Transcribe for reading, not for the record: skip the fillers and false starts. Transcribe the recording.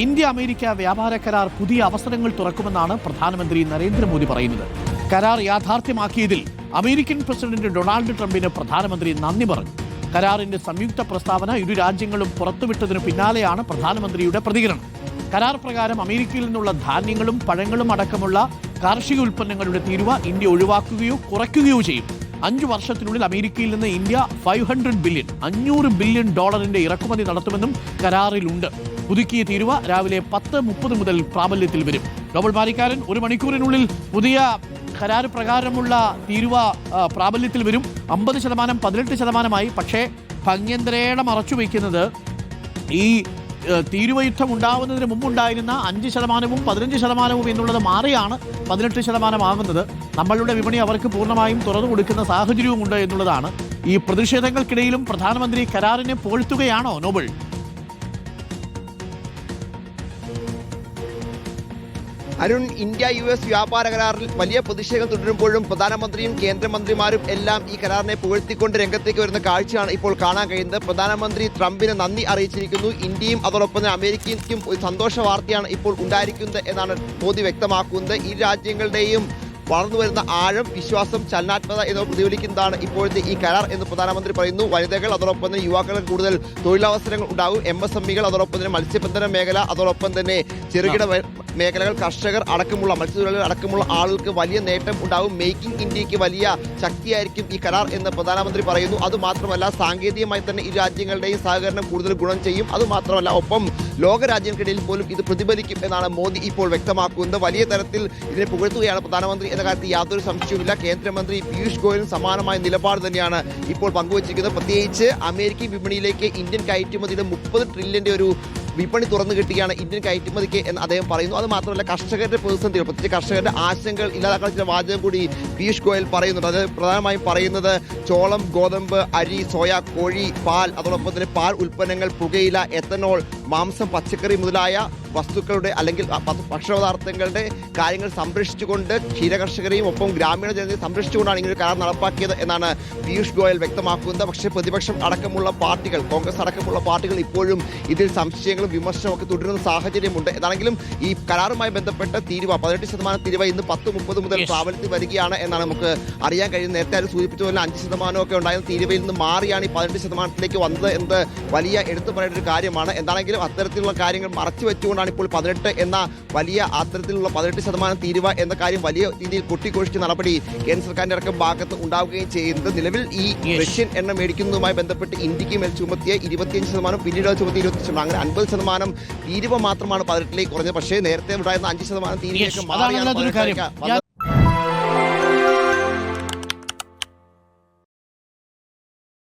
India America വ്യാപാര കരാർ പുതിയ അവസരങ്ങൾ തുറക്കുമെന്നാണ് പ്രധാനമന്ത്രി നരേന്ദ്രമോദി പറയുന്നത്. കരാർ യാഥാർത്ഥ്യമാക്കിയതിൽ അമേരിക്കൻ പ്രസിഡന്റ് ഡൊണാൾഡ് ട്രംപിന് പ്രധാനമന്ത്രി നന്ദി പറഞ്ഞു. കരാറിന്റെ സംയുക്ത പ്രസ്താവന ഇരു രാജ്യങ്ങളും പുറത്തുവിട്ടതിനു പിന്നാലെയാണ് പ്രധാനമന്ത്രിയുടെ പ്രതികരണം. കരാർ പ്രകാരം അമേരിക്കയിൽ നിന്നുള്ള ധാന്യങ്ങളും പഴങ്ങളും അടക്കമുള്ള കാർഷിക ഉൽപ്പന്നങ്ങളുടെ തീരുവ ഇന്ത്യ ഒഴിവാക്കുകയോ കുറയ്ക്കുകയോ ചെയ്യും. 5 വർഷത്തിനുള്ളിൽ അമേരിക്കയിൽ നിന്ന് ഇന്ത്യ $500 ബില്യൺ ഇറക്കുമതി നടത്തുമെന്നും കരാറിലുണ്ട്. പുതുക്കിയ തീരുവ രാവിലെ 10:30 മുതൽ പ്രാബല്യത്തിൽ വരും. നോബൽ മാരിക്കാരൻ 1 മണിക്കൂറിനുള്ളിൽ പുതിയ കരാർ പ്രകാരമുള്ള തീരുവ പ്രാബല്യത്തിൽ വരും. 50% 18%. പക്ഷേ ഭംഗ്യന്തരേണ മറച്ചുവെക്കുന്നത് ഈ തീരുവ യുദ്ധം ഉണ്ടാവുന്നതിന് മുമ്പുണ്ടായിരുന്ന 5%-വും 15% എന്നുള്ളത് മാറിയാണ് 18% ആകുന്നത്. നമ്മളുടെ വിപണി അവർക്ക് പൂർണ്ണമായും തുറന്നു കൊടുക്കുന്ന സാഹചര്യവുമുണ്ട് എന്നുള്ളതാണ്. ഈ പ്രതിഷേധങ്ങൾക്കിടയിലും പ്രധാനമന്ത്രി കരാറിനെ പുകഴ്ത്തുകയാണോ നോബൽ? അരുൺ, ഇന്ത്യ US വ്യാപാര കരാറിൽ വലിയ പ്രതിഷേധം തുടരുമ്പോഴും പ്രധാനമന്ത്രിയും കേന്ദ്രമന്ത്രിമാരും എല്ലാം ഈ കരാറിനെ പുകഴ്ത്തിക്കൊണ്ട് രംഗത്തേക്ക് വരുന്ന കാഴ്ചയാണ് ഇപ്പോൾ കാണാൻ കഴിയുന്നത്. പ്രധാനമന്ത്രി ട്രംപിന് നന്ദി അറിയിച്ചിരിക്കുന്നു. ഇന്ത്യയും അതോടൊപ്പം തന്നെ അമേരിക്കയ്ക്കും ഒരു സന്തോഷ വാർത്തയാണ് ഇപ്പോൾ ഉണ്ടായിരിക്കുന്നത് എന്നാണ് മോദി വ്യക്തമാക്കുന്നത്. ഈ രാജ്യങ്ങളുടെയും വളർന്നു വരുന്ന ആഴം, വിശ്വാസം, ചലനാത്മകത എന്നിവ പ്രതിഫലിക്കുന്നതാണ് ഇപ്പോഴത്തെ ഈ കരാർ എന്ന് പ്രധാനമന്ത്രി പറയുന്നു. വനിതകൾ അതോടൊപ്പം തന്നെ യുവാക്കൾക്ക് കൂടുതൽ തൊഴിലവസരങ്ങൾ ഉണ്ടാകും. MSMEകൾ അതോടൊപ്പം തന്നെ മത്സ്യബന്ധന മേഖല, അതോടൊപ്പം തന്നെ ചെറുകിട മേഖലകൾ, കർഷകർ അടക്കമുള്ള മത്സ്യത്തൊഴിലാളികൾ അടക്കമുള്ള ആളുകൾക്ക് വലിയ നേട്ടം ഉണ്ടാകും. മേക്കിംഗ് ഇന്ത്യക്ക് വലിയ ശക്തിയായിരിക്കും ഈ കരാർ എന്ന് പ്രധാനമന്ത്രി പറയുന്നു. അതുമാത്രമല്ല, സാങ്കേതികമായി തന്നെ ഈ രാജ്യങ്ങളുടെയും സഹകരണം കൂടുതൽ ഗുണം ചെയ്യും. അതുമാത്രമല്ല, ഒപ്പം ലോക രാജ്യങ്ങൾക്കിടയിൽ പോലും ഇത് പ്രതിഫലിക്കും എന്നാണ് മോദി ഇപ്പോൾ വ്യക്തമാക്കുന്നത്. വലിയ തരത്തിൽ ഇതിനെ പുകഴ്ത്തുകയാണ് പ്രധാനമന്ത്രി എന്ന കാര്യത്തിൽ യാതൊരു സംശയവുമില്ല. കേന്ദ്രമന്ത്രി പീയൂഷ് ഗോയലും സമാനമായ നിലപാട് തന്നെയാണ് ഇപ്പോൾ പങ്കുവച്ചിരിക്കുന്നത്. പ്രത്യേകിച്ച് അമേരിക്കൻ വിപണിയിലേക്ക് ഇന്ത്യൻ കയറ്റുമതിയുടെ 30 ട്രില്യന്റെ ഒരു വിപണി തുറന്നു കിട്ടുകയാണ് ഇന്ത്യൻ കയറ്റുമതിക്ക് എന്ന് അദ്ദേഹം പറയുന്നു. അത് മാത്രമല്ല, കർഷകരുടെ പ്രതിസന്ധികൾ, പ്രത്യേകിച്ച് കർഷകരുടെ ആശങ്കകൾ ഇല്ലാതാക്കുന്ന ചില വാചകം കൂടി പീയൂഷ് ഗോയൽ പറയുന്നുണ്ട്. അത് പ്രധാനമായും പറയുന്നത് ചോളം, ഗോതമ്പ്, അരി, സോയ, കോഴി, പാൽ, അതോടൊപ്പം തന്നെ പാൽ ഉൽപ്പന്നങ്ങൾ, പുകയില, എത്തനോൾ, മാംസം, പച്ചക്കറി മുതലായ വസ്തുക്കളുടെ അല്ലെങ്കിൽ ഭക്ഷണപദാർത്ഥങ്ങളുടെ കാര്യങ്ങൾ സംരക്ഷിച്ചുകൊണ്ട് ക്ഷീരകർഷകരെയും ഒപ്പം ഗ്രാമീണ ജനതയെ സംരക്ഷിച്ചുകൊണ്ടാണ് ഇങ്ങനെ കരാർ നടപ്പാക്കിയത് എന്നാണ് പീയൂഷ് ഗോയൽ വ്യക്തമാക്കുന്നത്. പക്ഷേ പ്രതിപക്ഷം അടക്കമുള്ള പാർട്ടികൾ, കോൺഗ്രസ് അടക്കമുള്ള പാർട്ടികൾ ഇപ്പോഴും ഇതിൽ സംശയങ്ങളും വിമർശനവും ഒക്കെ തുടരുന്ന സാഹചര്യമുണ്ട്. എന്നാണെങ്കിലും ഈ കരാറുമായി ബന്ധപ്പെട്ട തീരുവ 18% തീരുവ ഇന്ന് 10:30 മുതൽ പ്രാബല്യത്തിൽ വരികയാണ് എന്നാണ് നമുക്ക് അറിയാൻ കഴിയുന്നത്. നേരത്തെ അത് സൂചിപ്പിച്ച പോലെ 5% ഒക്കെ ഉണ്ടായിരുന്ന തീരുവയിൽ നിന്ന് മാറിയാണ് ഈ 18% വന്നത് എന്നത് വലിയ എടുത്തു പറയേണ്ട ഒരു കാര്യമാണ്. എന്താണെങ്കിലും അത്തരത്തിലുള്ള കാര്യങ്ങൾ മറച്ചു വെച്ചുകൊണ്ടാണ് ഇപ്പോൾ 18 എന്ന വലിയ അത്തരത്തിലുള്ള 18% തീരുവ എന്ന കാര്യം വലിയ രീതിയിൽ കൊട്ടിഘോഷിച്ച നടപടി കേന്ദ്ര സർക്കാരിന്റെ അടക്കം ഭാഗത്ത് ഉണ്ടാവുകയും ചെയ്യുന്നത്. നിലവിൽ ഈ റഷ്യൻ എണ്ണ മേടിക്കുന്നതുമായി ബന്ധപ്പെട്ട് ഇന്ത്യക്ക് മേൽ ചുമത്തിയ 25%, പിന്നീട് ചുമത്തിയ 25%, അങ്ങനെ 50% തീരുവ മാത്രമാണ് 18 കുറഞ്ഞത്. പക്ഷേ നേരത്തെ ഉണ്ടായിരുന്ന 5% തീരുവയൊക്കെ മാറിയാണ്